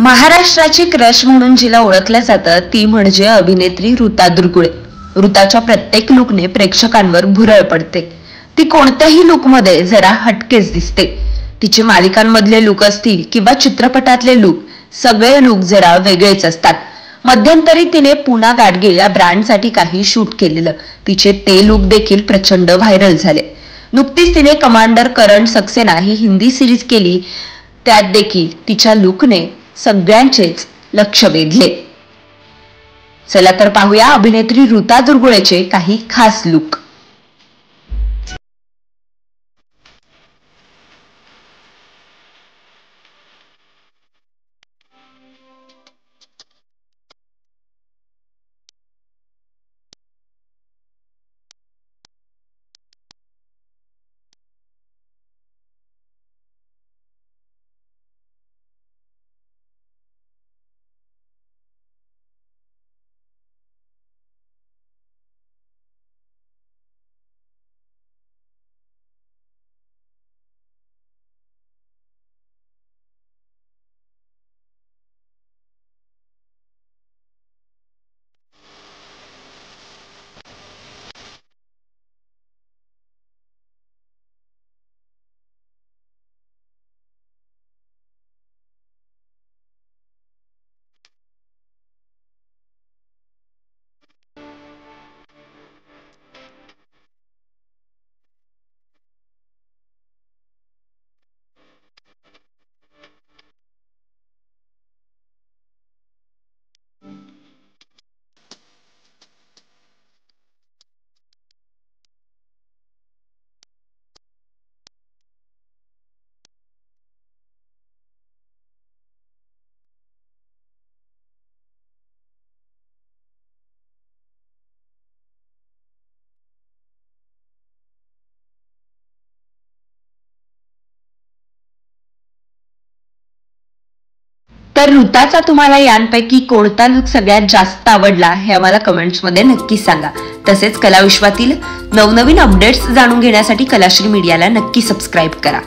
महाराष्ट्राची क्रश म्हणून जिला ओळखलं जातं ती म्हणजे अभिनेत्री ऋता दुर्गुळे। ऋताच्या प्रत्येक लुकने प्रेक्षकांवर भुरळ पडते। ती कोणत्याही लुकमध्ये जरा हटकेच दिसते। तिचे मालिकांमधले लुक असतील किंवा चित्रपटातले लुक, सगळे लुक जरा वेगळेच असतात। मध्यंतरी तिने पुना गाडगे या ब्रँडसाठी काही शूट केलेलं, तिचे ते लुक देखील प्रचंड व्हायरल झाले। नुकतीच तिने कमांडर करण सक्सेना ही हिंदी सिरीज केली, त्यात देखील तिच्या लुकने सगळ्यांचेच लक्ष वेधले। चला तर पाहूया अभिनेत्री ऋता दुर्गुळेचे काही खास लुक। तर ऋताचा तुम्हाला यांपैकी कोणता लुक सगळ्यात जास्त आवडला हे आम्हाला कमेंट्स मध्ये नक्की सांगा। तसेच कला विश्वातील नवनवीन अपडेट्स जाणून घेण्यासाठी कलाश्री मीडियाला नक्की सबस्क्राइब करा।